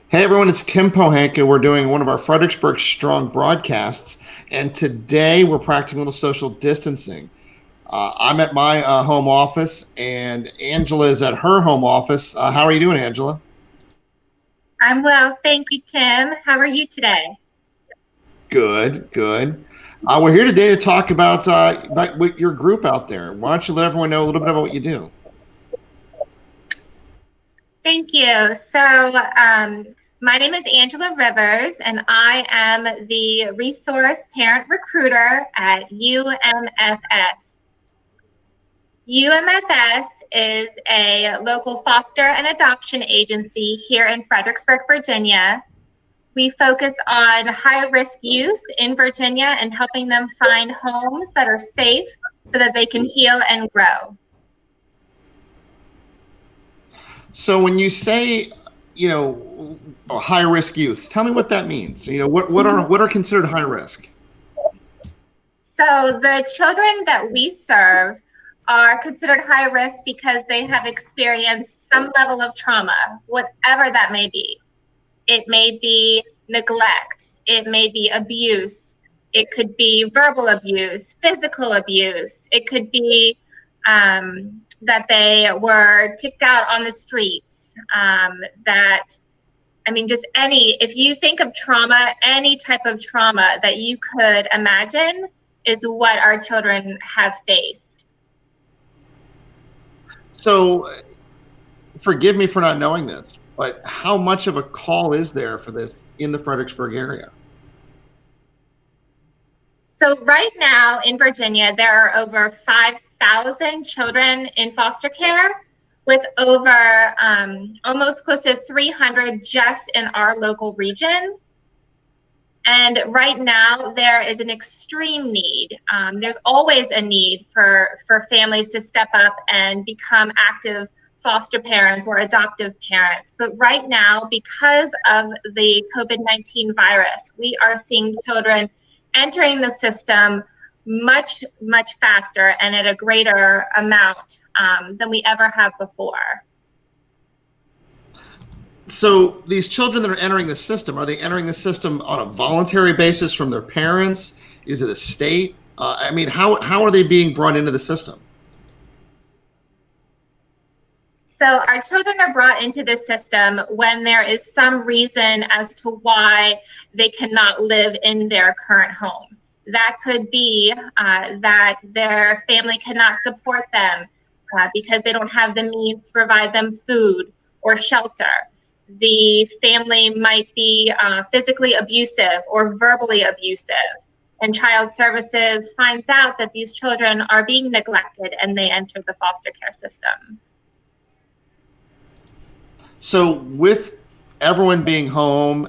Hey everyone, it's Tim Pohanka. We're doing one of our Fredericksburg Strong broadcasts, and today we're practicing a little social distancing. I'm at my home office, and Angela is at her home office. How are you doing, Angela? I'm well, thank you, Tim. How are you today? Good, good. We're here today to talk about with your group out there. Why don't you let everyone know a little bit about what you do? Thank you. My name is Angela Rivers, and I am the resource parent recruiter at UMFS. UMFS is a local foster and adoption agency here in Fredericksburg, Virginia. We focus on high-risk youth in Virginia and helping them find homes that are safe so that they can heal and grow. So when you say, high risk youths, tell me what that means. What are considered high risk? So the children that we serve are considered high risk because they have experienced some level of trauma, whatever that may be. It may be neglect, it may be abuse, it could be verbal abuse, physical abuse, it could be that they were kicked out on the streets, just if you think of trauma, any type of trauma that you could imagine is what our children have faced. So forgive me for not knowing this, but how much of a call is there for this in the Fredericksburg area? So right now in Virginia, there are over 5,000 children in foster care, with over almost close to 300 just in our local region. And right now, there is an extreme need. There's always a need for families to step up and become active foster parents or adoptive parents. But right now, because of the COVID-19 virus, we are seeing children entering the system much, much faster and at a greater amount than we ever have before. So these children that are entering the system, are they entering the system on a voluntary basis from their parents? Is it a state? How are they being brought into the system? So our children are brought into the system when there is some reason as to why they cannot live in their current home. That could be that their family cannot support them because they don't have the means to provide them food or shelter. The family might be physically abusive or verbally abusive, and Child Services finds out that these children are being neglected and they enter the foster care system. So with everyone being home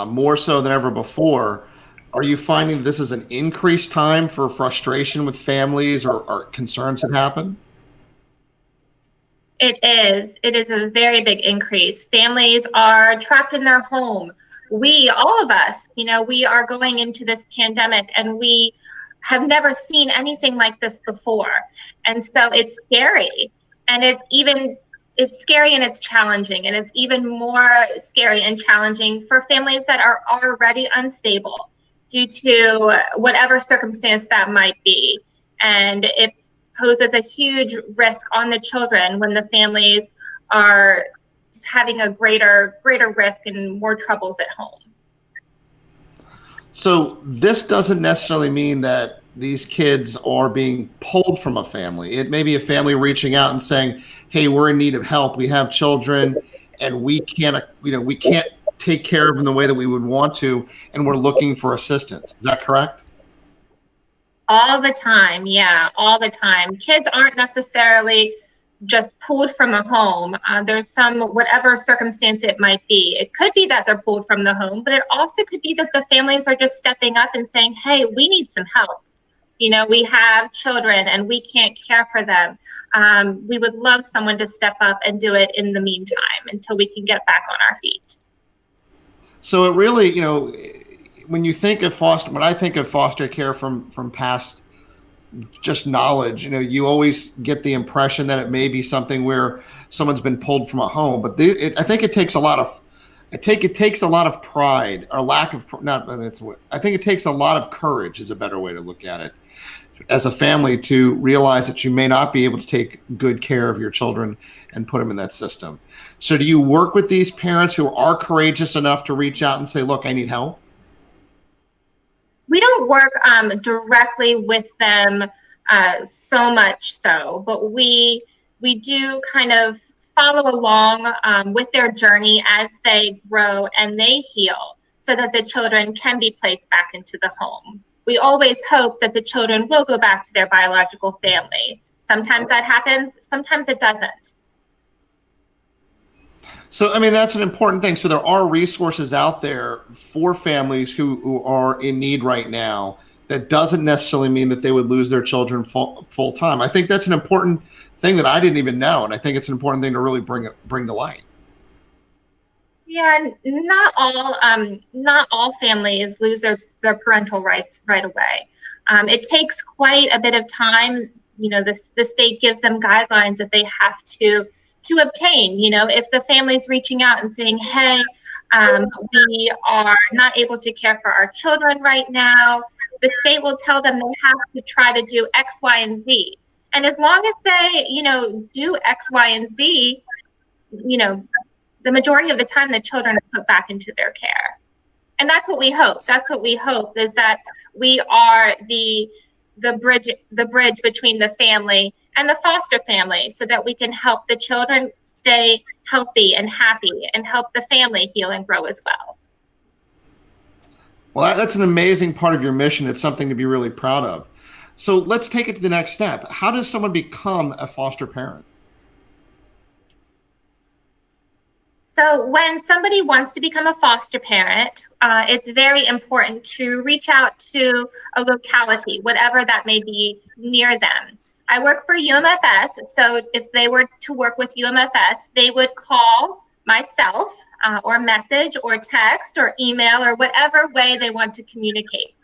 more so than ever before, are you finding this is an increased time for frustration with families or concerns that happen? It is. It is a very big increase. Families are trapped in their home. All of us, we are going into this pandemic and we have never seen anything like this before. And so it's scary. And it's scary and it's challenging. And it's even more scary and challenging for families that are already unstable due to whatever circumstance that might be. And it poses a huge risk on the children when the families are having a greater risk and more troubles at home. So this doesn't necessarily mean that these kids are being pulled from a family. It may be a family reaching out and saying, "Hey, we're in need of help. We have children, and we can't take care of them the way that we would want to, and we're looking for assistance." Is that correct? All the time, yeah, all the time. Kids aren't necessarily just pulled from a home. There's whatever circumstance it might be. It could be that they're pulled from the home, but it also could be that the families are just stepping up and saying, "Hey, we need some help. We have children and we can't care for them. We would love someone to step up and do it in the meantime until we can get back on our feet." So it really, when you think of when I think of foster care from past just knowledge, you always get the impression that it may be something where someone's been pulled from a home, but I think it takes a lot of it takes a lot of pride or lack of not that's what I think it takes a lot of courage is a better way to look at it as a family to realize that you may not be able to take good care of your children and put them in that system. So do you work with these parents who are courageous enough to reach out and say, look, I need help? We don't work directly with them so much so, but we do kind of follow along with their journey as they grow and they heal so that the children can be placed back into the home. We always hope that the children will go back to their biological family. Sometimes that happens, sometimes it doesn't. So, I mean, that's an important thing. So there are resources out there for families who are in need right now. That doesn't necessarily mean that they would lose their children full time. I think that's an important thing that I didn't even know. And I think it's an important thing to really bring to light. Yeah, not all families lose their parental rights right away. It takes quite a bit of time. You know, the state gives them guidelines that they have to obtain. You know, if the family's reaching out and saying, hey, we are not able to care for our children right now, the state will tell them they have to try to do X, Y, and Z. And as long as they, you know, do X, Y, and Z, you know, the majority of the time the children are put back into their care. And that's what we hope. That's what we hope, is that we are the bridge between the family and the foster family so that we can help the children stay healthy and happy and help the family heal and grow as well. Well, that's an amazing part of your mission. It's something to be really proud of. So let's take it to the next step. How does someone become a foster parent? So when somebody wants to become a foster parent, it's very important to reach out to a locality, whatever that may be near them. I work for UMFS, so if they were to work with UMFS, they would call myself or message or text or email or whatever way they want to communicate.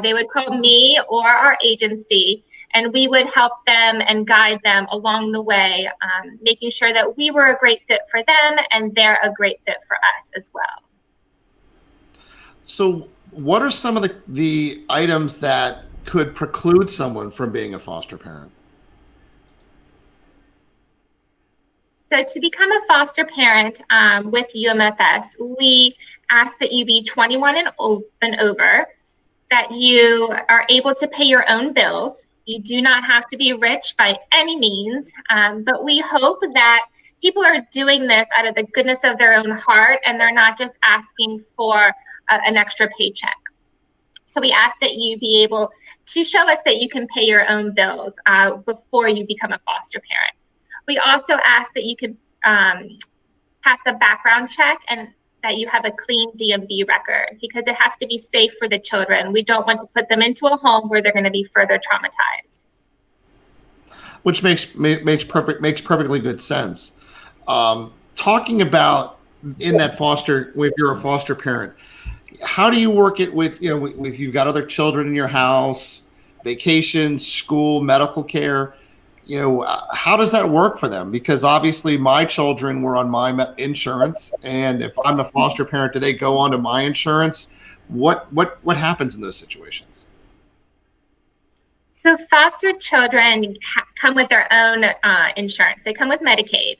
They would call me or our agency, and we would help them and guide them along the way, making sure that we were a great fit for them and they're a great fit for us as well. So what are some of the items that could preclude someone from being a foster parent? So to become a foster parent with UMFS, we ask that you be 21 and over, that you are able to pay your own bills. You do not have to be rich by any means, but we hope that people are doing this out of the goodness of their own heart and they're not just asking for an extra paycheck. So we ask that you be able to show us that you can pay your own bills before you become a foster parent. We also ask that you can pass a background check and that you have a clean DMV record, because it has to be safe for the children. We don't want to put them into a home where they're going to be further traumatized. Which makes perfectly good sense. Talking about in that foster, if you're a foster parent, how do you work it with, you know, if you've got other children in your house, vacation, school, medical care? You know, how does that work for them? Because obviously my children were on my insurance, and if I'm a foster parent, do they go onto my insurance? What happens in those situations? So foster children come with their own insurance. They come with Medicaid.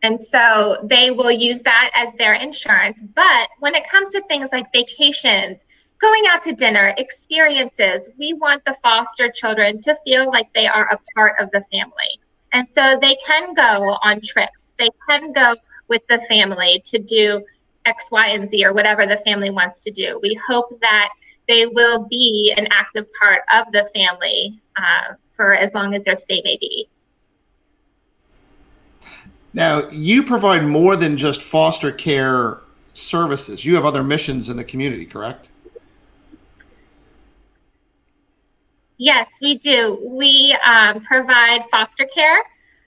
And so they will use that as their insurance. But when it comes to things like vacations, going out to dinner, experiences, we want the foster children to feel like they are a part of the family. And so they can go on trips. They can go with the family to do X, Y, and Z, or whatever the family wants to do. We hope that they will be an active part of the family for as long as their stay may be. Now, you provide more than just foster care services. You have other missions in the community, correct? Yes, we do. We provide foster care,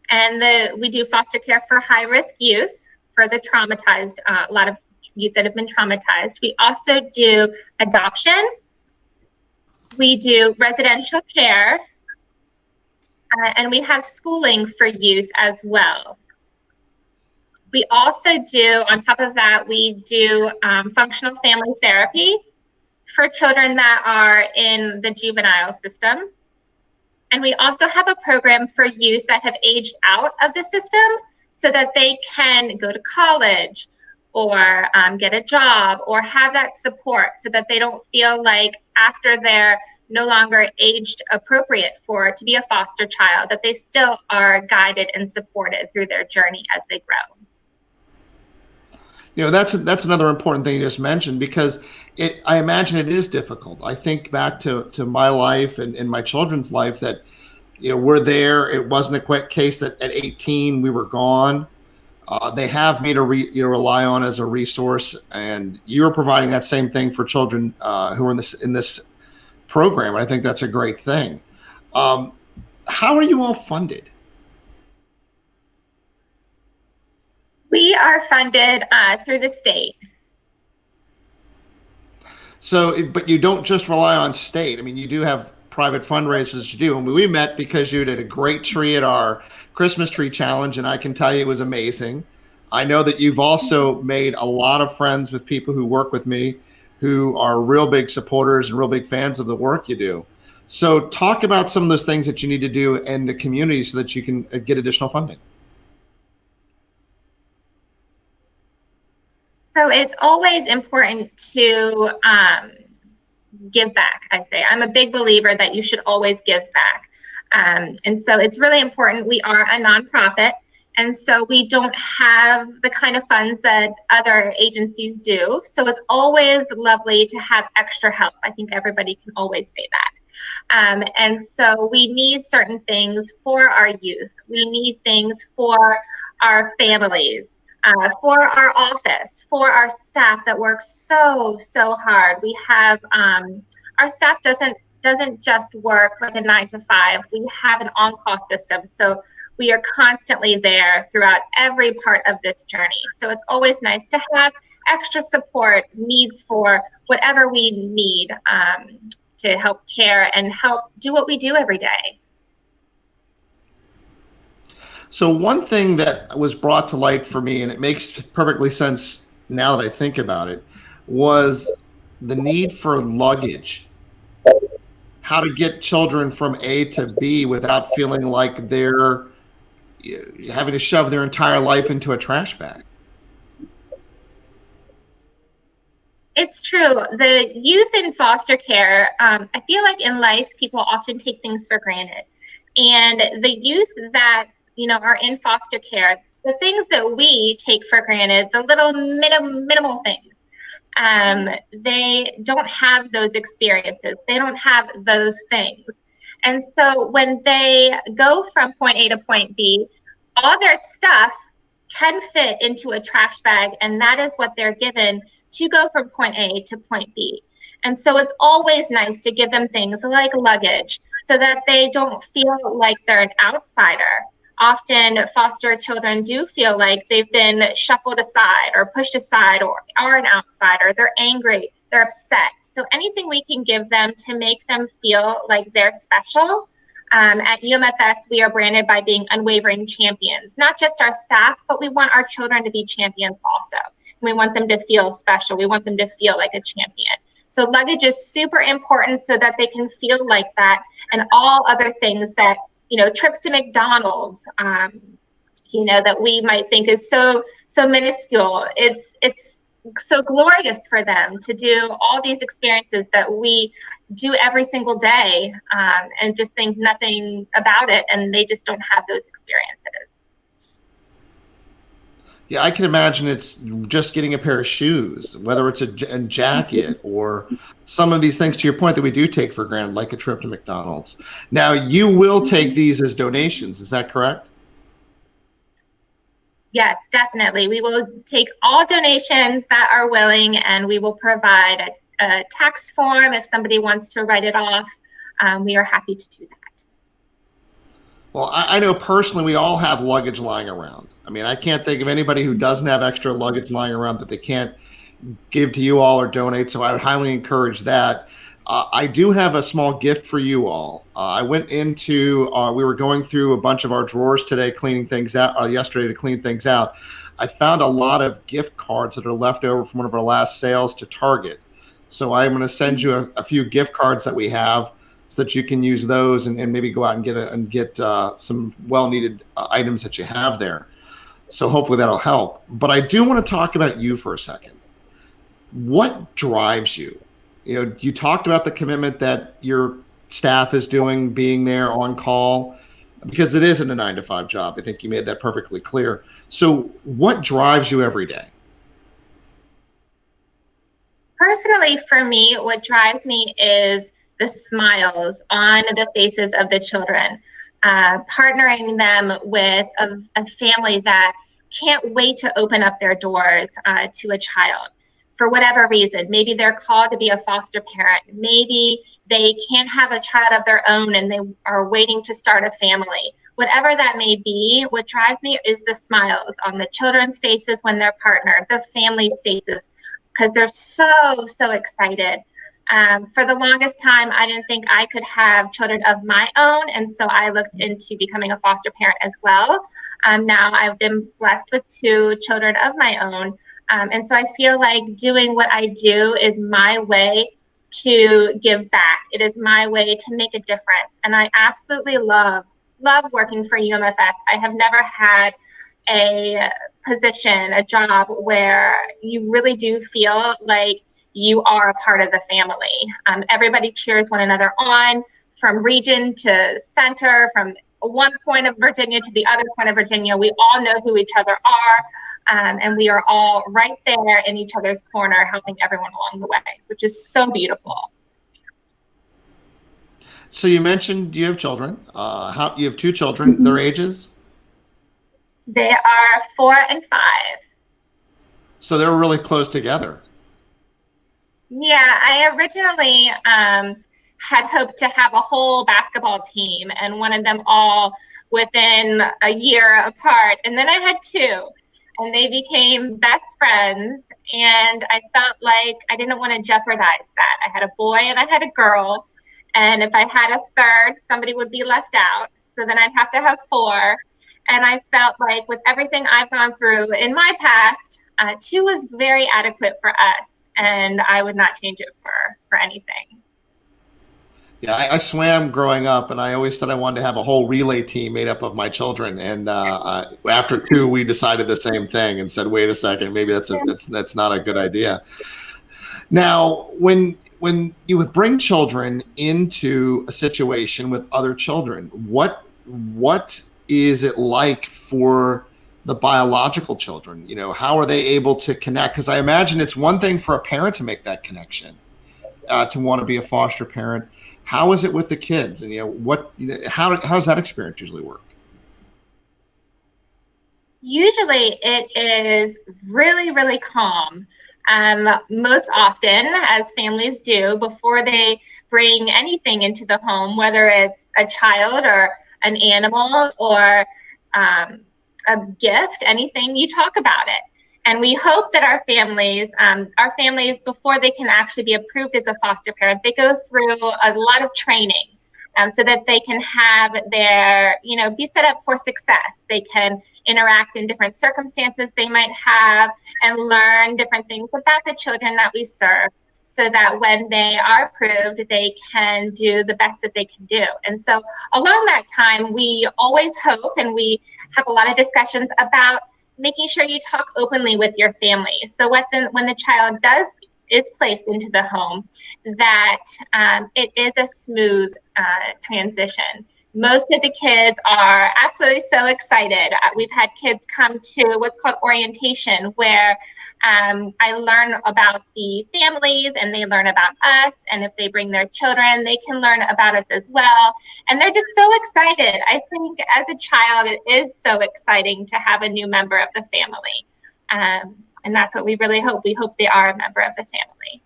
and we do foster care for high-risk youth, for the traumatized, a lot of youth that have been traumatized. We also do adoption. We do residential care, and we have schooling for youth as well. We also do, on top of that, we do functional family therapy for children that are in the juvenile system. And we also have a program for youth that have aged out of the system so that they can go to college or get a job or have that support so that they don't feel like after they're no longer aged appropriate to be a foster child, that they still are guided and supported through their journey as they grow. That's another important thing you just mentioned, because I imagine it is difficult. I think back to my life and my children's life that, we're there. It wasn't a quick case that at 18 we were gone. They have me to rely on as a resource, and you're providing that same thing for children who are in this program. I think that's a great thing. How are you all funded? We are funded through the state. So, but you don't just rely on state. I mean, you do have private fundraisers you do. And we met because you did a great tree at our Christmas tree challenge, and I can tell you it was amazing. I know that you've also made a lot of friends with people who work with me who are real big supporters and real big fans of the work you do. So talk about some of those things that you need to do in the community so that you can get additional funding. So it's always important to give back, I say. I'm a big believer that you should always give back. And so it's really important. We are a nonprofit, and so we don't have the kind of funds that other agencies do. So it's always lovely to have extra help. I think everybody can always say that. And so we need certain things for our youth. We need things for our families. For our office, for our staff that works so hard. We have our staff doesn't just work like a 9 to 5. We have an on-call system, so we are constantly there throughout every part of this journey. So it's always nice to have extra support, needs for whatever we need to help care and help do what we do every day. So one thing that was brought to light for me, and it makes perfectly sense now that I think about it, was the need for luggage. How to get children from A to B without feeling like they're having to shove their entire life into a trash bag. It's true. The youth in foster care, I feel like in life, people often take things for granted. And the youth that are in foster care, the things that we take for granted, the little minimal things, they don't have those experiences. They don't have those things. And so when they go from point A to point B, all their stuff can fit into a trash bag, and that is what they're given to go from point A to point B. And so it's always nice to give them things like luggage so that they don't feel like they're an outsider. Often foster children do feel like they've been shuffled aside or pushed aside or are an outsider. They're angry, they're upset. So anything we can give them to make them feel like they're special. At UMFS, we are branded by being unwavering champions, not just our staff, but we want our children to be champions also. We want them to feel special. We want them to feel like a champion. So luggage is super important so that they can feel like that, and all other things that, trips to McDonald's, that we might think is so minuscule. It's so glorious for them to do all these experiences that we do every single day, and just think nothing about it, and they just don't have those experiences. Yeah, I can imagine it's just getting a pair of shoes, whether it's a jacket or some of these things, to your point, that we do take for granted, like a trip to McDonald's. Now, you will take these as donations. Is that correct? Yes, definitely. We will take all donations that are willing, and we will provide a tax form if somebody wants to write it off. We are happy to do that. Well, I know personally we all have luggage lying around. I mean, I can't think of anybody who doesn't have extra luggage lying around that they can't give to you all or donate. So I would highly encourage that. I do have a small gift for you all. I went into, we were going through a bunch of our drawers today, cleaning things out, yesterday to clean things out. I found a lot of gift cards that are left over from one of our last sales to Target. So I'm going to send you a few gift cards that we have so that you can use those and maybe go out and get some well-needed items that you have there. So hopefully that'll help. But I do want to talk about you for a second. What drives you? You know, you talked about the commitment that your staff is doing, being there on call, because it isn't a 9 to 5 job. I think you made that perfectly clear. So what drives you every day? Personally, for me, what drives me is the smiles on the faces of the children, partnering them with a family that can't wait to open up their doors to a child for whatever reason. Maybe they're called to be a foster parent. Maybe they can't have a child of their own and they are waiting to start a family. Whatever that may be, what drives me is the smiles on the children's faces when they're partnered, the family's faces, because they're so excited. For the longest time, I didn't think I could have children of my own, and so I looked into becoming a foster parent as well. Now I've been blessed with 2 children of my own, and so I feel like doing what I do is my way to give back. It is my way to make a difference, and I absolutely love working for UMFS. I have never had a position, a job where you really do feel like you are a part of the family. Everybody cheers one another on, from region to center, from one point of Virginia to the other point of Virginia. We all know who each other are, and we are all right there in each other's corner, helping everyone along the way, which is so beautiful. So you mentioned you have children. You have 2 children. Their ages? They are 4 and 5. So they're really close together. Yeah, I originally had hoped to have a whole basketball team and wanted them all within a year apart. And then I had 2, and they became best friends. And I felt like I didn't want to jeopardize that. I had a boy and I had a girl. And if I had a third, somebody would be left out. So then I'd have to have 4. And I felt like with everything I've gone through in my past, 2 was very adequate for us. And I would not change it for anything. Yeah, I swam growing up, and I always said I wanted to have a whole relay team made up of my children. And after 2, we decided the same thing and said, "Wait a second, maybe that's not a good idea." Now, when you would bring children into a situation with other children, what is it like for the biological children? You know, how are they able to connect? Because I imagine it's one thing for a parent to make that connection, to want to be a foster parent. How is it with the kids? And how does that experience usually work? Usually it is really calm. Most often, as families do, before they bring anything into the home, whether it's a child or an animal or a gift, anything, you talk about it. And we hope that our families, before they can actually be approved as a foster parent, they go through a lot of training so that they can have their, be set up for success. They can interact in different circumstances they might have and learn different things about the children that we serve, so that when they are approved, they can do the best that they can do. And so along that time, we always hope, and we have a lot of discussions about making sure you talk openly with your family. So when the child is placed into the home, that it is a smooth transition. Most of the kids are absolutely so excited. We've had kids come to what's called orientation, where I learn about the families and they learn about us. And if they bring their children, they can learn about us as well. And they're just so excited. I think as a child, it is so exciting to have a new member of the family. And that's what we really hope. We hope they are a member of the family.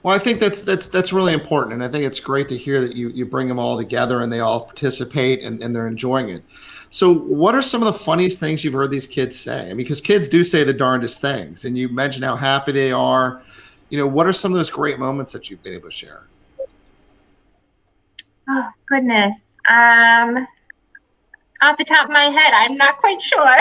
Well, I think that's really important, and I think it's great to hear that you bring them all together and they all participate and they're enjoying it. So, what are some of the funniest things you've heard these kids say? I mean, because kids do say the darndest things, and you mentioned how happy they are. What are some of those great moments that you've been able to share? Oh goodness, off the top of my head, I'm not quite sure.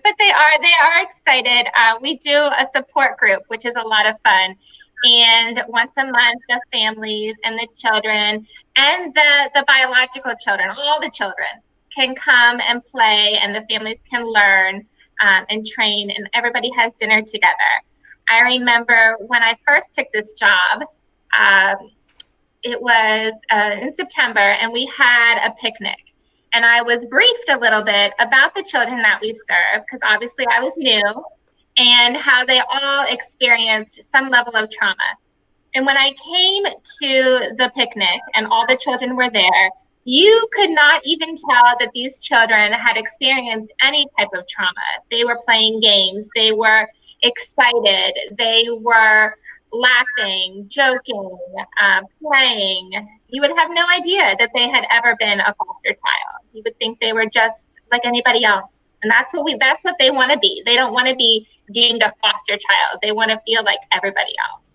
But they are excited. We do a support group, which is a lot of fun. And once a month, the families and the children and the biological children, all the children, can come and play, and the families can learn and train, and everybody has dinner together. I remember when I first took this job, it was in September, and we had a picnic. And I was briefed a little bit about the children that we serve, because obviously I was new, and how they all experienced some level of trauma. And when I came to the picnic and all the children were there, you could not even tell that these children had experienced any type of trauma. They were playing games, they were excited, they were laughing, joking, playing. You would have no idea that they had ever been a foster child. You would think they were just like anybody else. And that's what they want to be. They don't want to be deemed a foster child. They want to feel like everybody else.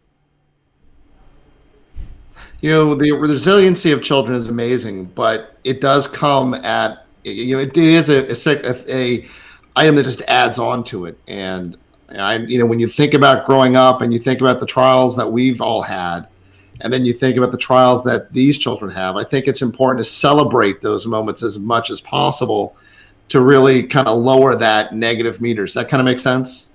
You know, the resiliency of children is amazing, but it does come at, you know, it is a item that just adds on to it. And when you think about growing up and you think about the trials that we've all had, and then you think about the trials that these children have, I think it's important to celebrate those moments as much as possible to really kind of lower that negative meters. That kind of makes sense?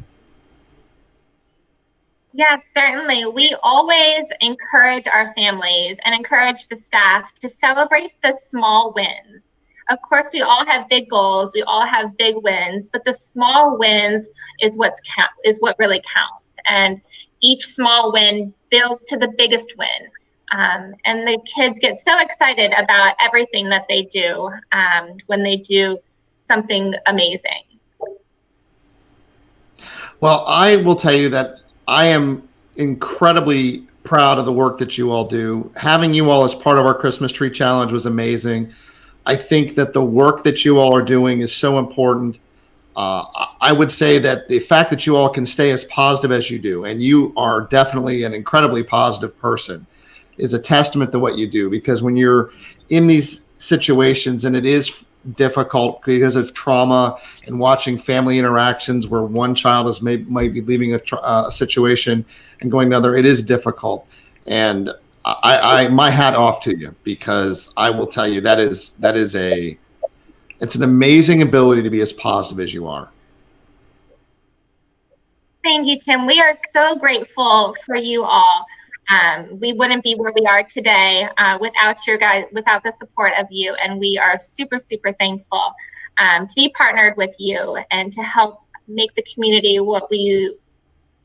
Yes, certainly. We always encourage our families and encourage the staff to celebrate the small wins. Of course, we all have big goals, we all have big wins, but the small wins is what really counts. And each small win builds to the biggest win. And the kids get so excited about everything that they do when they do something amazing. Well, I will tell you that I am incredibly proud of the work that you all do. Having you all as part of our Christmas Tree Challenge was amazing. I think that the work that you all are doing is so important. I would say that the fact that you all can stay as positive as you do, and you are definitely an incredibly positive person, is a testament to what you do. Because when you're in these situations, and it is difficult because of trauma and watching family interactions where one child is might be leaving a situation and going to another, it is difficult. And I my hat off to you, because I will tell you it's an amazing ability to be as positive as you are. Thank you, Tim. We are so grateful for you all. We wouldn't be where we are today without the support of you. And we are super, super thankful to be partnered with you and to help make the community what we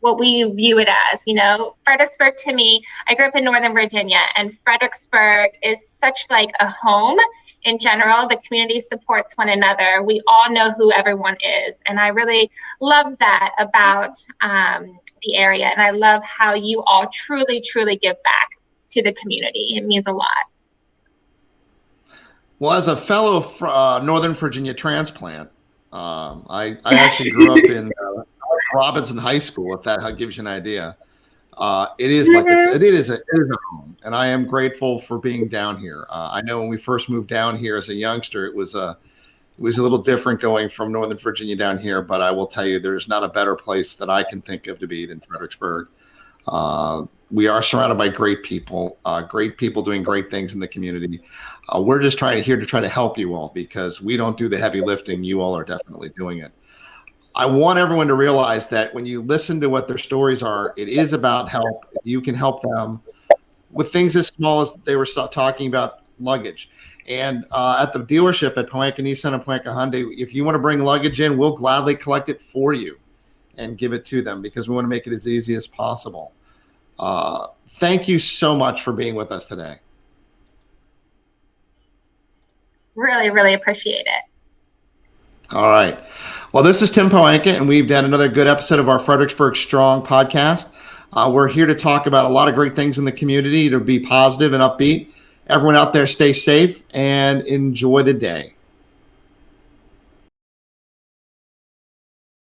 view it as. You know, Fredericksburg, to me, I grew up in Northern Virginia, and Fredericksburg is such like a home. In general, the community supports one another. We all know who everyone is. And I really love that about the area. And I love how you all truly, truly give back to the community. It means a lot. Well, as a fellow Northern Virginia transplant, I actually grew up in Robinson High School, if that gives you an idea. It is like it is a home, and I am grateful for being down here. I know when we first moved down here as a youngster, it was a little different going from Northern Virginia down here. But I will tell you, there's not a better place that I can think of to be than Fredericksburg. We are surrounded by great people doing great things in the community. We're just here to try to help you all, because we don't do the heavy lifting. You all are definitely doing it. I want everyone to realize that when you listen to what their stories are, it is about help. You can help them with things as small as they were talking about luggage. And at the dealership at Pohanka Nissan and Pohanka Hyundai, if you want to bring luggage in, we'll gladly collect it for you and give it to them, because we want to make it as easy as possible. Thank you so much for being with us today. Really, really appreciate it. All right. Well, this is Tim Pohanka, and we've done another good episode of our Fredericksburg Strong podcast. We're here to talk about a lot of great things in the community, to be positive and upbeat. Everyone out there, stay safe and enjoy the day.